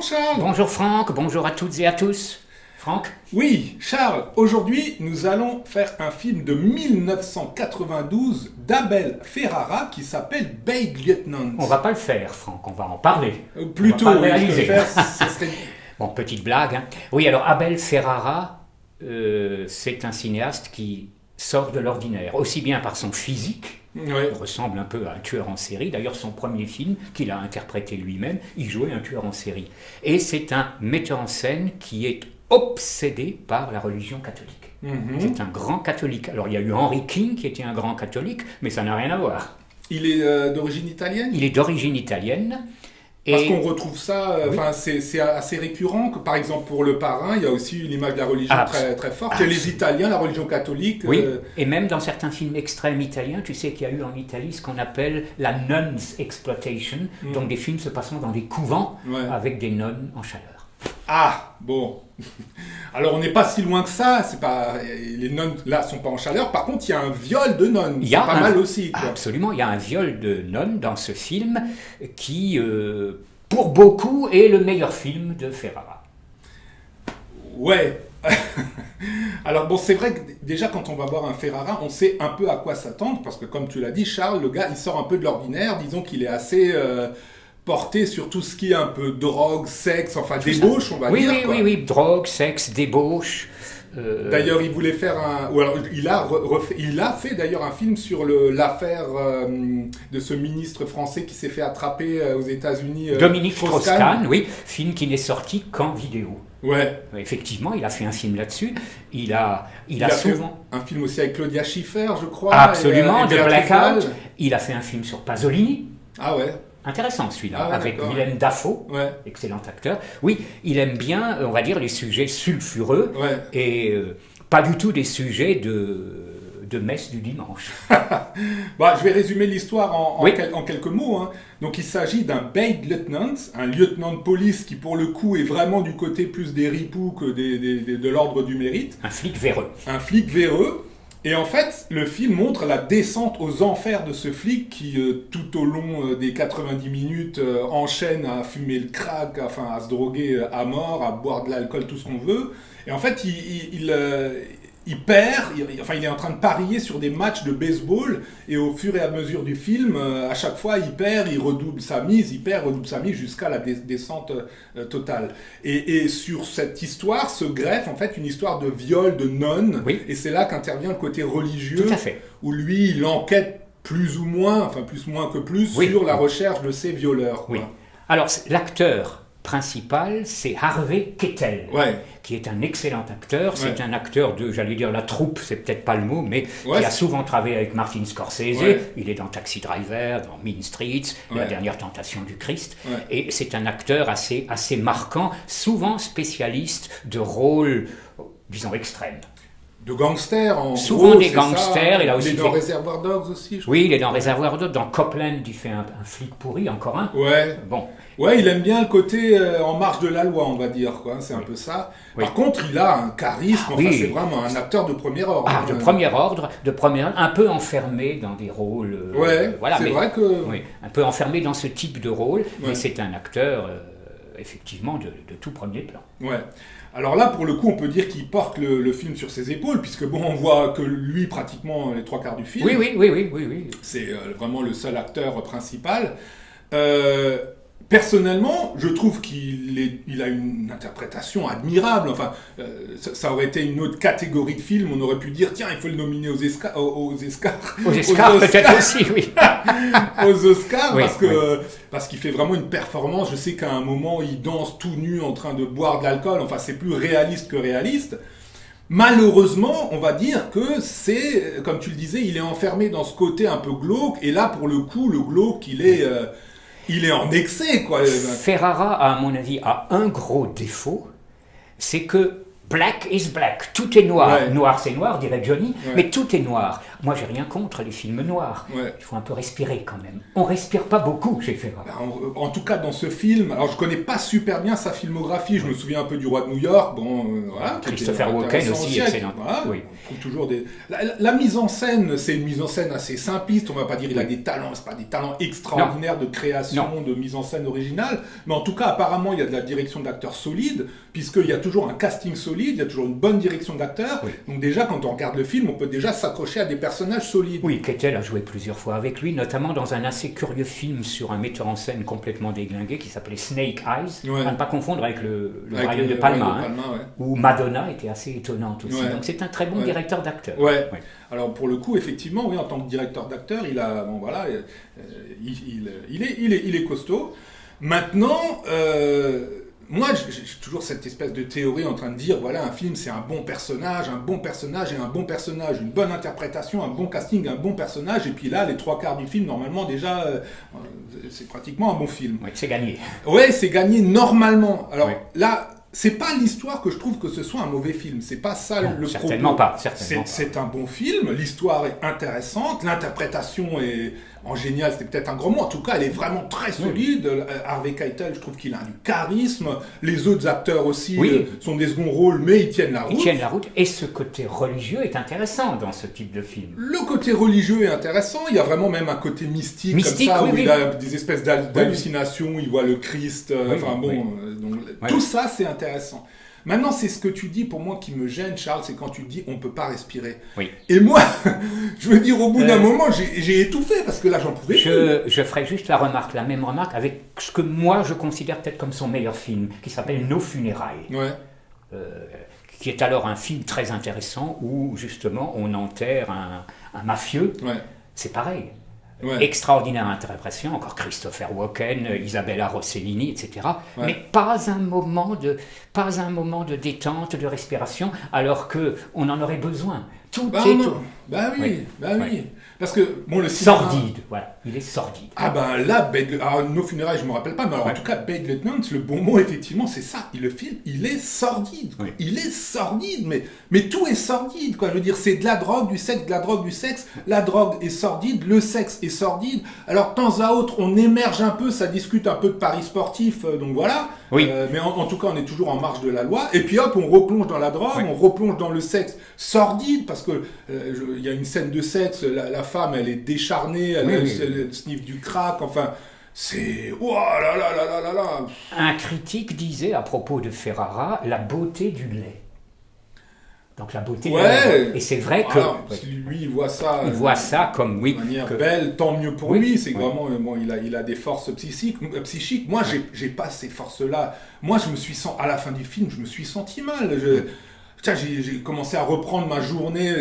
Charles. Bonjour Franck, bonjour à toutes et à tous. Franck? Oui, Charles, aujourd'hui nous allons faire un film de 1992 d'Abel Ferrara qui s'appelle Bad Lieutenant. On va pas le faire, Franck, on va en parler. Plutôt, on va pas oui, le réaliser. ce serait... Bon, petite blague. Hein. Oui, alors Abel Ferrara, c'est un cinéaste qui sort de l'ordinaire, aussi bien par son physique. Ouais. Il ressemble un peu à un tueur en série. D'ailleurs, son premier film, qu'il a interprété lui-même, il jouait un tueur en série. Et c'est un metteur en scène qui est obsédé par la religion catholique. C'est un grand catholique. Alors, il y a eu Henry King qui était un grand catholique, mais ça n'a rien à voir. Il est d'origine italienne? Il est d'origine italienne. Parce qu'on retrouve ça, oui. C'est assez récurrent, que par exemple pour Le Parrain, il y a aussi une image de la religion très, très forte. Il y a les Italiens, la religion catholique. Oui, et même dans certains films extrêmes italiens, tu sais qu'il y a eu en Italie ce qu'on appelle la nuns exploitation, donc des films se passant dans des couvents avec des nonnes en chaleur. Ah, bon. Alors on n'est pas si loin que ça, c'est pas, les nonnes là sont pas en chaleur, par contre il y a un viol de nonnes, c'est pas mal aussi. Quoi. Absolument, il y a un viol de nonnes dans ce film qui, pour beaucoup, est le meilleur film de Ferrara. Ouais. Alors bon, c'est vrai que déjà quand on va voir un Ferrara, on sait un peu à quoi s'attendre, parce que comme tu l'as dit Charles, le gars il sort un peu de l'ordinaire, disons qu'il est assez... porté sur tout ce qui est un peu drogue, sexe, enfin débauche, on va dire. Oui, drogue, sexe, débauche. D'ailleurs, il voulait faire un... Ou alors, il a fait d'ailleurs un film sur l'affaire de ce ministre français qui s'est fait attraper aux États-Unis. Dominique Strauss-Kahn, oui, film qui n'est sorti qu'en vidéo. Ouais. Effectivement, il a fait un film là-dessus. Il a souvent fait un film aussi avec Claudia Schiffer, je crois. Absolument, de Blackout. Il a fait un film sur Pasolini. Ah ouais. Intéressant celui-là, avec Willem Dafoe, excellent acteur. Oui, il aime bien, on va dire, les sujets sulfureux et pas du tout des sujets de messe du dimanche. Je vais résumer l'histoire en quelques mots. Hein. Donc il s'agit d'un Bad Lieutenant, un lieutenant de police qui pour le coup est vraiment du côté plus des ripoux que de l'ordre du mérite. Un flic véreux. Un flic véreux. Et en fait, le film montre la descente aux enfers de ce flic qui, tout au long des 90 minutes, enchaîne à fumer le crack, enfin à se droguer à mort, à boire de l'alcool, tout ce qu'on veut. Et en fait, il perd, il est en train de parier sur des matchs de baseball, et au fur et à mesure du film, à chaque fois, il perd, il redouble sa mise, jusqu'à la descente totale. Et sur cette histoire se greffe en fait une histoire de viol de nonnes, et c'est là qu'intervient le côté religieux, tout à fait. Où lui, il enquête plus ou moins, enfin plus moins que plus, sur la recherche de ces violeurs. Oui. Alors, l'acteur principal, c'est Harvey Keitel, qui est un excellent acteur. C'est un acteur de, j'allais dire la troupe, c'est peut-être pas le mot, mais qui a souvent travaillé avec Martin Scorsese. Il est dans Taxi Driver, dans Mean Streets, La dernière tentation du Christ. Et c'est un acteur assez marquant, souvent spécialiste de rôles, disons, extrêmes. De gangsters, souvent des gangsters. Il a aussi est dans Reservoir Dogs aussi, je crois. Oui, il est dans Reservoir Dogs. Dans Copland, il fait un flic pourri, encore un. Bon. Ouais, il aime bien le côté en marge de la loi, on va dire, quoi. C'est un peu ça. Par contre, il a un charisme. C'est vraiment un acteur de premier ordre. De premier ordre, un peu enfermé dans des rôles. C'est vrai que. Oui, un peu enfermé dans ce type de rôle, mais c'est un acteur effectivement de tout premier plan. Ouais. Alors là, pour le coup, on peut dire qu'il porte le film sur ses épaules, puisque on voit que lui, pratiquement les 3/4 du film. Oui. C'est vraiment le seul acteur principal. Personnellement, je trouve qu'il a une interprétation admirable. Enfin, ça aurait été une autre catégorie de film. On aurait pu dire, tiens, il faut le nominer aux Oscars. Aux Oscars, peut-être aussi, oui. Aux Oscars, parce qu'il fait vraiment une performance. Je sais qu'à un moment, il danse tout nu en train de boire de l'alcool. Enfin, c'est plus réaliste que réaliste. Malheureusement, on va dire que c'est, comme tu le disais, il est enfermé dans ce côté un peu glauque. Et là, pour le coup, le glauque, il est en excès, quoi. Ferrara, à mon avis, a un gros défaut, c'est que Black is black, tout est noir. Noir c'est noir, dirait Johnny, mais tout est noir. Moi j'ai rien contre les films noirs. Il faut un peu respirer quand même. On respire pas beaucoup chez Ferrara. En tout cas dans ce film, alors je connais pas super bien sa filmographie, je me souviens un peu du Roi de New York, Christopher Walken aussi excellent. On trouve toujours la mise en scène, c'est une mise en scène assez simpliste, on va pas dire il a des talents, c'est pas des talents extraordinaires de création, de mise en scène originale, mais en tout cas apparemment il y a de la direction d'acteurs solide, puisqu'il y a toujours un casting solide, il y a toujours une bonne direction d'acteurs. Donc déjà, quand on regarde le film, on peut déjà s'accrocher à des personnages solides. Oui, Kettel a joué plusieurs fois avec lui, notamment dans un assez curieux film sur un metteur en scène complètement déglingué qui s'appelait Snake Eyes, à ne pas confondre avec le Royaume de Palma, où Madonna était assez étonnante aussi. Donc c'est un très bon directeur d'acteurs. Alors pour le coup, effectivement, en tant que directeur d'acteur, il est costaud. Maintenant... moi, j'ai toujours cette espèce de théorie en train de dire, voilà, un film, c'est un bon personnage et un bon personnage, une bonne interprétation, un bon casting, un bon personnage, et puis là, les 3/4 du film, normalement, déjà, c'est pratiquement un bon film. Oui, c'est gagné. Ouais, c'est gagné normalement. Alors là, c'est pas l'histoire que je trouve que ce soit un mauvais film, c'est pas ça le certainement propos. Certainement pas. C'est un bon film, l'histoire est intéressante, l'interprétation est... En génial, c'était peut-être un grand mot. En tout cas, elle est vraiment très solide. Harvey Keitel, je trouve qu'il a du charisme. Les autres acteurs aussi sont des seconds rôles, mais ils tiennent la route. Ils tiennent la route. Et ce côté religieux est intéressant dans ce type de film. Le côté religieux est intéressant. Il y a vraiment même un côté mystique comme ça, où il a des espèces d'hallucinations. Il voit le Christ. Donc, tout ça, c'est intéressant. Maintenant, c'est ce que tu dis pour moi qui me gêne, Charles, c'est quand tu dis on ne peut pas respirer. Et moi, je veux dire, au bout d'un moment, j'ai étouffé parce que là, j'en pouvais plus. Je ferai juste la même remarque avec ce que moi, je considère peut-être comme son meilleur film, qui s'appelle Nos funérailles. Qui est alors un film très intéressant où, justement, on enterre un mafieux. C'est pareil. Extraordinaire interprétation, encore Christopher Walken, Isabella Rossellini, etc. Mais pas un moment de détente, de respiration, alors qu'on en aurait besoin. Tout est... oui. Parce que, bon, le cinéma... Sordide, voilà. Il est sordide. Ah ben là, Nos funérailles, je ne me rappelle pas, mais alors en tout cas, Bad Lieutenant, le bon mot, effectivement, c'est ça. Le film, il est sordide. Il est sordide, mais tout est sordide, quoi. Je veux dire, c'est de la drogue, du sexe, de la drogue, du sexe. La drogue est sordide, le sexe est sordide. Alors, de temps à autre, on émerge un peu, ça discute un peu de paris sportifs, donc voilà. Mais en tout cas, on est toujours en marge de la loi. Et puis hop, on replonge dans la drogue, on replonge dans le sexe sordide, parce que il y a une scène de sexe, la femme, elle est décharnée, elle sniffe du crack, enfin, c'est... Oh là là là là là là. Un critique disait à propos de Ferrara, la beauté du lait. Donc la beauté du lait. Et c'est vrai que... lui, il voit ça... Il voit ça comme, de manière belle, tant mieux pour lui. C'est vraiment... Bon, il a des forces psychiques. Moi, j'ai pas ces forces-là. Moi, à la fin du film, je me suis senti mal. J'ai commencé à reprendre ma journée.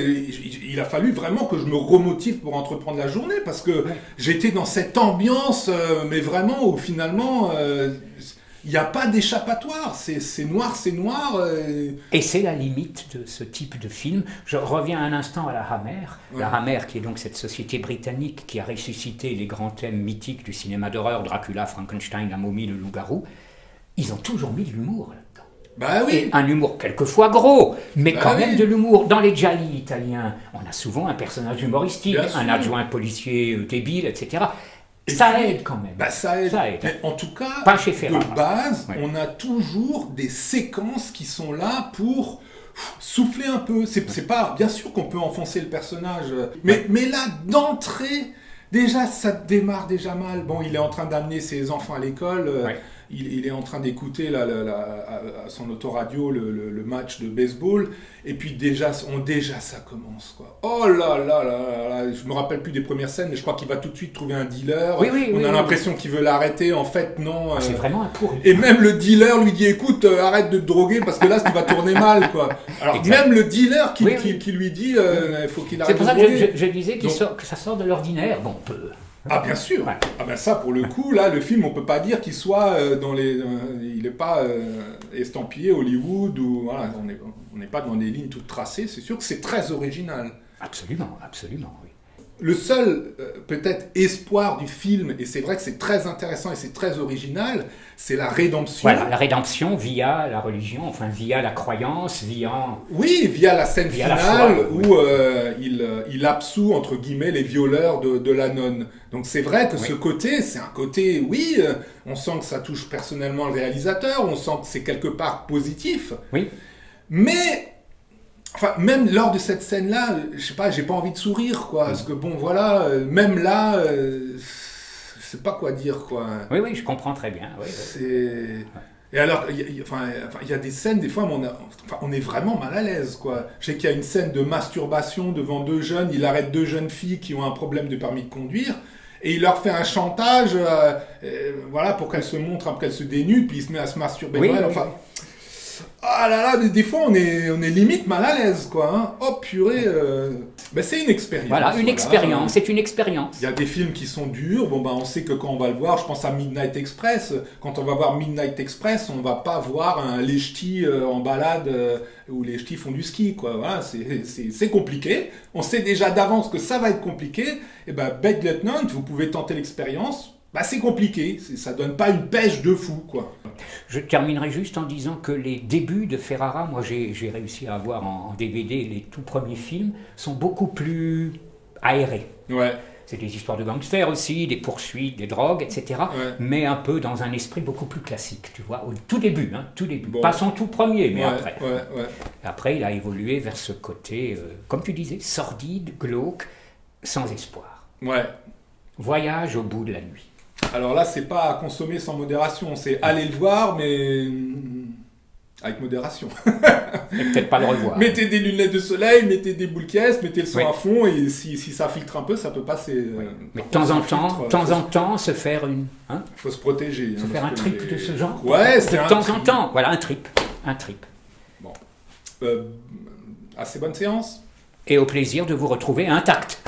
Il a fallu vraiment que je me remotive pour entreprendre la journée parce que j'étais dans cette ambiance, mais vraiment où finalement il n'y a pas d'échappatoire. C'est noir, c'est noir. Et c'est la limite de ce type de film. Je reviens un instant à la Hammer. La Hammer, qui est donc cette société britannique qui a ressuscité les grands thèmes mythiques du cinéma d'horreur, Dracula, Frankenstein, la momie, le loup-garou. Ils ont toujours mis de l'humour là. Et un humour quelquefois gros, mais quand même de l'humour. Dans les gialli italiens, on a souvent un personnage humoristique, un adjoint policier débile, etc. Ça aide quand même. Ça aide. Mais en tout cas, pas chez Ferrara. De base, on a toujours des séquences qui sont là pour souffler un peu. C'est pas, bien sûr qu'on peut enfoncer le personnage, mais là, d'entrée, déjà, ça démarre déjà mal. Bon, il est en train d'amener ses enfants à l'école. Il est en train d'écouter à son autoradio le match de baseball, et puis déjà ça commence, quoi. Oh là là là là, je me rappelle plus des premières scènes, mais je crois qu'il va tout de suite trouver un dealer. On a l'impression qu'il veut l'arrêter, en fait non. C'est vraiment un pourri. Et même le dealer lui dit écoute, arrête de te droguer parce que là ça va tourner mal, quoi. Alors même le dealer qui lui dit il faut qu'il arrête de se droguer. C'est pour ça que je disais que ça sort de l'ordinaire. Bon, peu. Ah bien sûr. Ça pour le coup là le film on peut pas dire qu'il soit il est pas estampillé Hollywood ou voilà, on n'est pas dans des lignes toutes tracées, c'est sûr que c'est très original. Absolument, oui. le seul, peut-être, espoir du film, et c'est vrai que c'est très intéressant et c'est très original, c'est la rédemption. Voilà, la rédemption via la religion, enfin via la croyance, via... Oui, via la scène finale où il absout, entre guillemets, les violeurs de la nonne. Donc c'est vrai que ce côté, c'est un côté, on sent que ça touche personnellement le réalisateur, on sent que c'est quelque part positif. Oui. Mais... Enfin, même lors de cette scène-là, je sais pas, j'ai pas envie de sourire, quoi. Parce que bon, voilà, même là, je sais pas quoi dire, quoi. Oui, je comprends très bien. Oui. Et alors, il y a des scènes, des fois, on est vraiment mal à l'aise, quoi. Je sais qu'il y a une scène de masturbation devant deux jeunes, il arrête deux jeunes filles qui ont un problème de permis de conduire, et il leur fait un chantage, voilà, pour qu'elles se montrent, qu'elles se dénudent, puis il se met à se masturber. Oui, Ah là là, des fois on est limite mal à l'aise, quoi. Hein. Oh purée, c'est une expérience. Voilà, expérience, c'est une expérience. Il y a des films qui sont durs, on sait que quand on va le voir, je pense à Midnight Express, quand on va voir Midnight Express, on va pas voir les ch'tis en balade où les ch'tis font du ski, quoi. Voilà, c'est compliqué, on sait déjà d'avance que ça va être compliqué, et Bad Lieutenant, vous pouvez tenter l'expérience. C'est compliqué, ça donne pas une pêche de fou, quoi. Je terminerai juste en disant que les débuts de Ferrara, moi j'ai réussi à avoir en DVD les tout premiers films, sont beaucoup plus aérés. Ouais. C'est des histoires de gangsters aussi, des poursuites, des drogues, etc. Ouais. Mais un peu dans un esprit beaucoup plus classique, tu vois, au tout début. Bon. Pas son tout premier, mais après. Ouais. Après, il a évolué vers ce côté, comme tu disais, sordide, glauque, sans espoir. Ouais. Voyage au bout de la nuit. Alors là, c'est pas à consommer sans modération, c'est aller le voir, mais avec modération. Et peut-être pas le revoir. Mettez des lunettes de soleil, mettez des boules caisses, mettez le son à fond, et si ça filtre un peu, ça peut passer. Mais de temps en temps, se faire une... faut se protéger. Se faire un trip de ce genre. Ouais, c'est de temps en temps. Voilà, un trip. Bon. Assez bonne séance. Et au plaisir de vous retrouver intact.